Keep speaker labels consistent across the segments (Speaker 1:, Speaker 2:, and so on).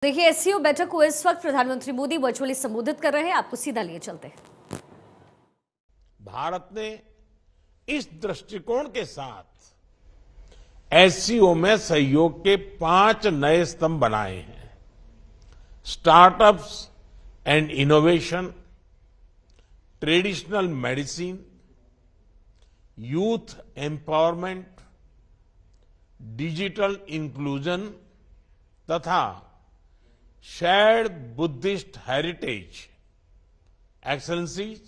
Speaker 1: देखिए, एससीओ बैठक को इस वक्त प्रधानमंत्री मोदी वर्चुअली संबोधित कर रहे हैं। आपको सीधा लिए चलते हैं।
Speaker 2: भारत ने इस दृष्टिकोण के साथ एससीओ में सहयोग के 5 नए स्तंभ बनाए हैं। Startups and innovation, traditional medicine, youth empowerment, digital inclusion तथा shared Buddhist heritage. Excellencies,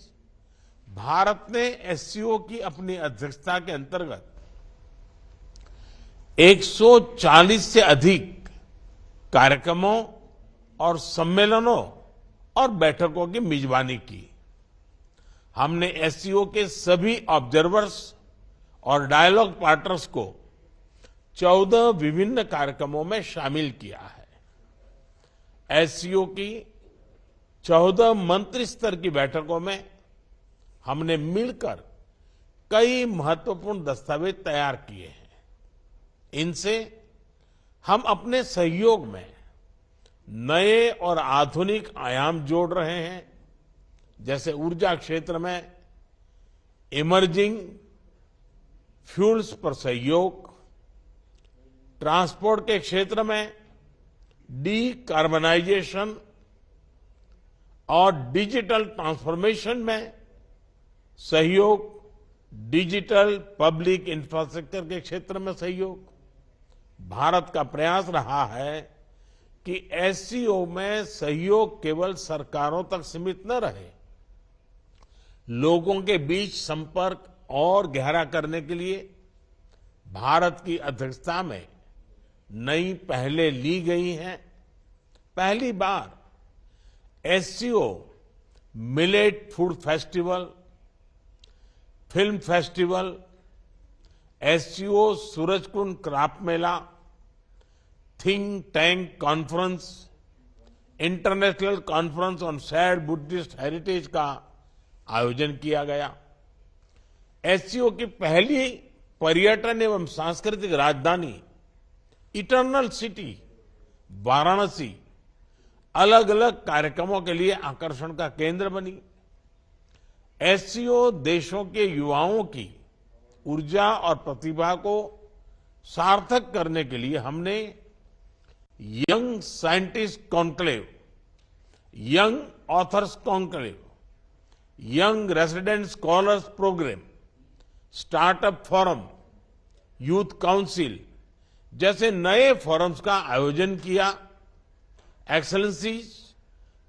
Speaker 2: Bharat ने एससीओ की अपनी अध्यक्षता के अंतर्गत 140 से अधिक कार्यक्रमों और सम्मेलनों और बैठकों की मेजबानी की। हमने एससीओ के सभी ऑब्जर्वर्स और डायलॉग पार्टनर्स को 14 विभिन्न कार्यक्रमों में शामिल किया है। एससीओ की 14 मंत्री स्तर की बैठकों में हमने मिलकर कई महत्वपूर्ण दस्तावेज तैयार किए हैं। इनसे हम अपने सहयोग में नए और आधुनिक आयाम जोड़ रहे हैं, जैसे ऊर्जा क्षेत्र में इमर्जिंग फ्यूल्स पर सहयोग, ट्रांसपोर्ट के क्षेत्र में डीकार्बनाइजेशन और डिजिटल ट्रांसफॉर्मेशन में सहयोग, डिजिटल पब्लिक इंफ्रास्ट्रक्चर के क्षेत्र में सहयोग। भारत का प्रयास रहा है कि एससीओ में सहयोग केवल सरकारों तक सीमित न रहे। लोगों के बीच संपर्क और गहरा करने के लिए भारत की अध्यक्षता में नई पहलें ली गई हैं। पहली बार SCO millet food festival, film festival, SCO Surajkund craft mela, think tank conference, international conference on shared Buddhist heritage का आयोजन किया गया। एससीओ की पहली पर्यटन एवं सांस्कृतिक राजधानी इटर्नल सिटी वाराणसी अलग अलग कार्यक्रमों के लिए आकर्षण का केंद्र बनी। एससीओ देशों के युवाओं की ऊर्जा और प्रतिभा को सार्थक करने के लिए हमने young scientist conclave, young authors conclave, young resident scholars programme, startup forum, youth council जैसे नए फोरम्स का आयोजन किया। एक्सेलेंसीज,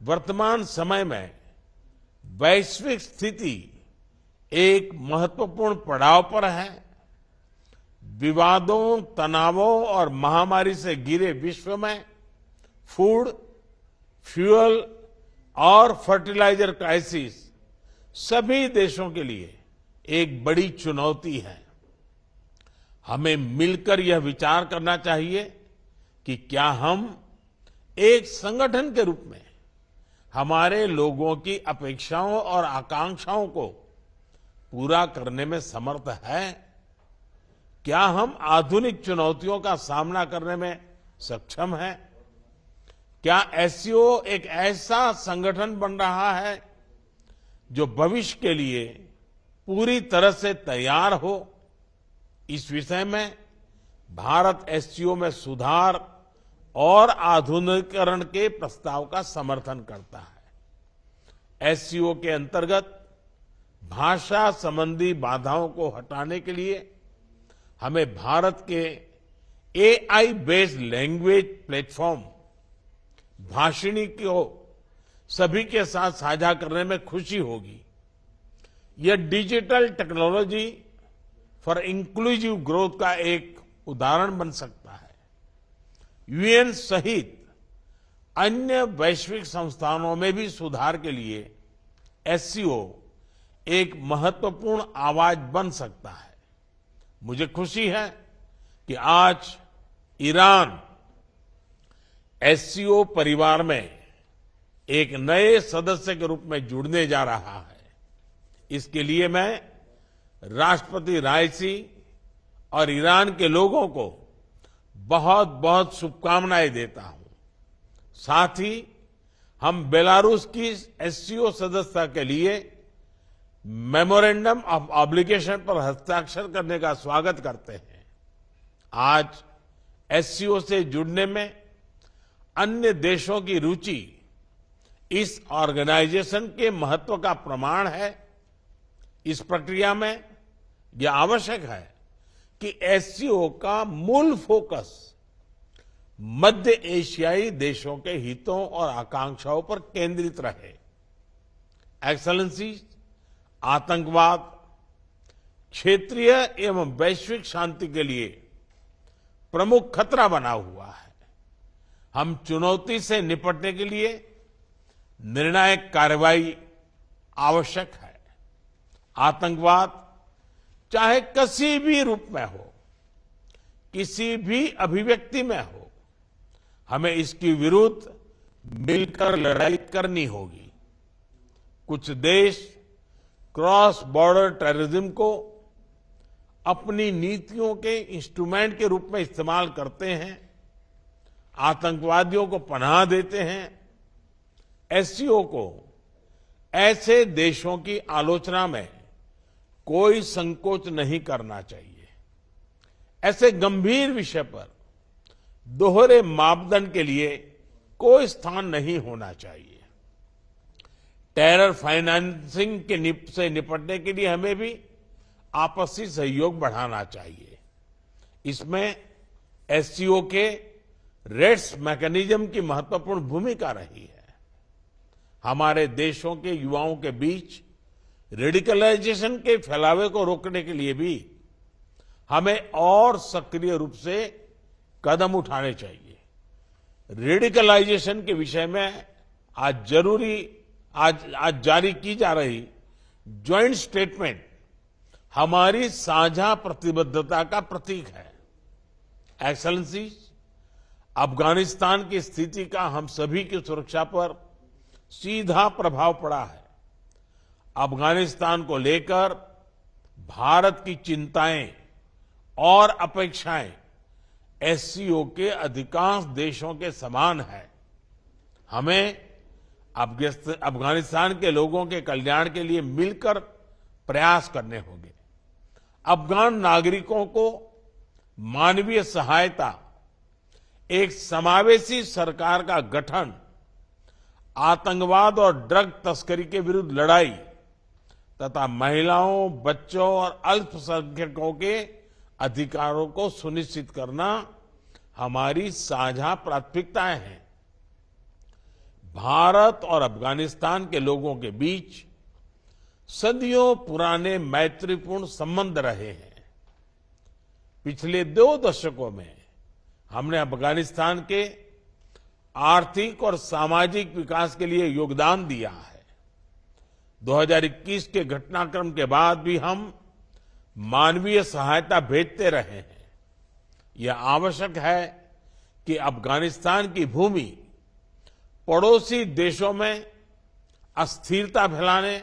Speaker 2: वर्तमान समय में वैश्विक स्थिति एक महत्वपूर्ण पड़ाव पर है। विवादों, तनावों और महामारी से घिरे विश्व में फूड, फ्यूल और फर्टिलाइजर क्राइसिस सभी देशों के लिए एक बड़ी चुनौती है। हमें मिलकर यह विचार करना चाहिए कि क्या हम एक संगठन के रूप में हमारे लोगों की अपेक्षाओं और आकांक्षाओं को पूरा करने में समर्थ हैं? क्या हम आधुनिक चुनौतियों का सामना करने में सक्षम हैं? क्या एससीओ एक ऐसा संगठन बन रहा है जो भविष्य के लिए पूरी तरह से तैयार हो? इस विषय में भारत एससीओ में सुधार और आधुनिकीकरण के प्रस्ताव का समर्थन करता है। एससीओ के अंतर्गत भाषा संबंधी बाधाओं को हटाने के लिए हमें भारत के AI based language platform Bhashini को सभी के साथ साझा करने में खुशी होगी। यह digital technology for inclusive growth का एक उदाहरण बन सकता है। यूएन सहित अन्य वैश्विक संस्थानों में भी सुधार के लिए एससीओ एक महत्वपूर्ण आवाज बन सकता है। मुझे खुशी है कि आज ईरान एससीओ परिवार में एक नए सदस्य के रूप में जुड़ने जा रहा है। इसके लिए मैं राष्ट्रपति राइसी और ईरान के लोगों को बहुत बहुत शुभकामनाएं देता हूं। साथ ही हम बेलारूस की एससीओ सदस्यता के लिए मेमोरेंडम ऑफ ऑब्लिगेशन पर हस्ताक्षर करने का स्वागत करते हैं। आज एससीओ से जुड़ने में अन्य देशों की रुचि इस ऑर्गेनाइजेशन के महत्व का प्रमाण है। इस प्रक्रिया में यह आवश्यक है कि एससीओ का मूल फोकस मध्य एशियाई देशों के हितों और आकांक्षाओं पर केंद्रित रहे। एक्सेलेंसी, आतंकवाद क्षेत्रीय एवं वैश्विक शांति के लिए प्रमुख खतरा बना हुआ है। हम चुनौती से निपटने के लिए निर्णायक कार्रवाई आवश्यक है। आतंकवाद चाहे किसी भी रूप में हो, किसी भी अभिव्यक्ति में हो, हमें इसके विरुद्ध मिलकर लड़ाई करनी होगी। कुछ देश क्रॉस बॉर्डर टेररिज्म को अपनी नीतियों के इंस्ट्रूमेंट के रूप में इस्तेमाल करते हैं, आतंकवादियों को पनाह देते हैं। एससीओ को ऐसे देशों की आलोचना में कोई संकोच नहीं करना चाहिए। ऐसे गंभीर विषय पर दोहरे मापदंड के लिए कोई स्थान नहीं होना चाहिए। टेरर फाइनेंसिंग से निपटने के लिए हमें भी आपसी सहयोग बढ़ाना चाहिए। इसमें एससीओ के रेड्स मैकेनिज्म की महत्वपूर्ण भूमिका रही है। हमारे देशों के युवाओं के बीच रेडिकलाइजेशन के फैलावे को रोकने के लिए भी हमें और सक्रिय रूप से कदम उठाने चाहिए। रेडिकलाइजेशन के विषय में आज जारी की जा रही ज्वाइंट स्टेटमेंट हमारी साझा प्रतिबद्धता का प्रतीक है। एक्सेलेंसी, अफगानिस्तान की स्थिति का हम सभी की सुरक्षा पर सीधा प्रभाव पड़ा है। अफगानिस्तान को लेकर भारत की चिंताएं और अपेक्षाएं एससीओ के अधिकांश देशों के समान है। हमें अफगानिस्तान के लोगों के कल्याण के लिए मिलकर प्रयास करने होंगे। अफगान नागरिकों को मानवीय सहायता, एक समावेशी सरकार का गठन, आतंकवाद और ड्रग तस्करी के विरुद्ध लड़ाई तथा महिलाओं, बच्चों और अल्पसंख्यकों के अधिकारों को सुनिश्चित करना हमारी साझा प्राथमिकताएं हैं। भारत और अफगानिस्तान के लोगों के बीच सदियों पुराने मैत्रीपूर्ण संबंध रहे हैं। पिछले 2 दशकों में हमने अफगानिस्तान के आर्थिक और सामाजिक विकास के लिए योगदान दिया है। 2021 के घटनाक्रम के बाद भी हम मानवीय सहायता भेजते रहे हैं। यह आवश्यक है कि अफगानिस्तान की भूमि पड़ोसी देशों में अस्थिरता फैलाने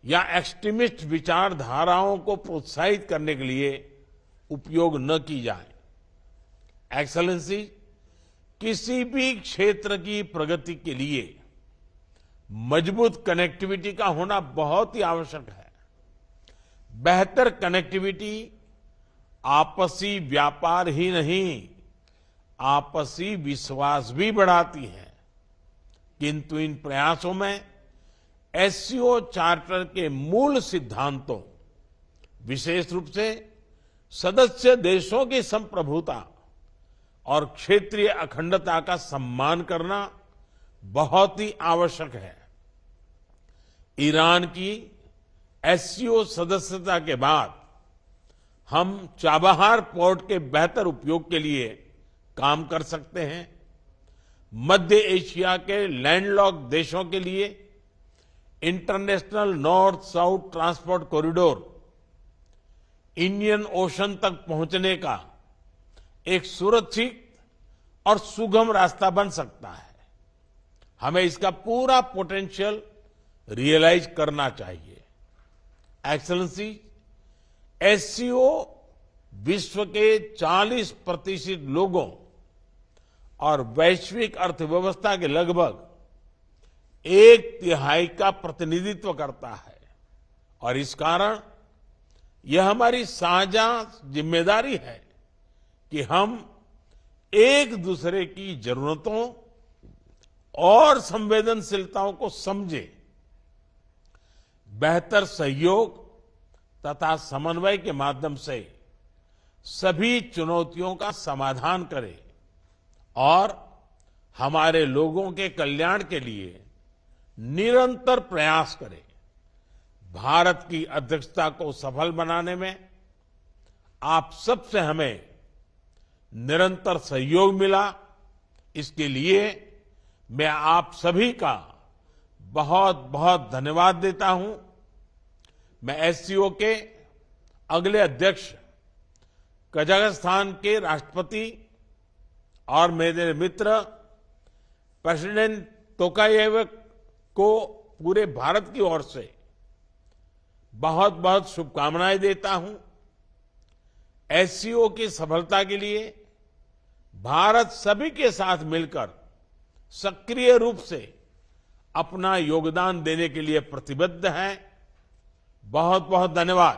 Speaker 2: या एक्सट्रीमिस्ट विचारधाराओं को प्रोत्साहित करने के लिए उपयोग न की जाए। एक्सेलेंसी, किसी भी क्षेत्र की प्रगति के लिए मजबूत कनेक्टिविटी का होना बहुत ही आवश्यक है। बेहतर कनेक्टिविटी आपसी व्यापार ही नहीं, आपसी विश्वास भी बढ़ाती है। किंतु इन प्रयासों में एससीओ चार्टर के मूल सिद्धांतों, विशेष रूप से सदस्य देशों की संप्रभुता और क्षेत्रीय अखंडता का सम्मान करना बहुत ही आवश्यक है। ईरान की एससीओ सदस्यता के बाद हम चाबहार पोर्ट के बेहतर उपयोग के लिए काम कर सकते हैं। मध्य एशिया के लैंडलॉक्ड देशों के लिए international north south transport corridor Indian ocean तक पहुंचने का एक सुरक्षित और सुगम रास्ता बन सकता है। हमें इसका पूरा पोटेंशियल रियलाइज करना चाहिए। एक्सेलेंसी, एससीओ विश्व के 40% लोगों और वैश्विक अर्थव्यवस्था के लगभग 1/3 का प्रतिनिधित्व करता है और इस कारण यह हमारी साझा जिम्मेदारी है कि हम एक दूसरे की जरूरतों और संवेदनशीलताओं को समझें, बेहतर सहयोग तथा समन्वय के माध्यम से सभी चुनौतियों का समाधान करें और हमारे लोगों के कल्याण के लिए निरंतर प्रयास करें। भारत की अध्यक्षता को सफल बनाने में आप सबसे हमें निरंतर सहयोग मिला, इसके लिए मैं आप सभी का बहुत बहुत धन्यवाद देता हूं। मैं एससीओ के अगले अध्यक्ष कजाकिस्तान के राष्ट्रपति और मेरे मित्र प्रेसिडेंट तोकायेव को पूरे भारत की ओर से बहुत बहुत शुभकामनाएं देता हूं। एससीओ की सफलता के लिए भारत सभी के साथ मिलकर सक्रिय रूप से अपना योगदान देने के लिए प्रतिबद्ध है। बहुत बहुत धन्यवाद।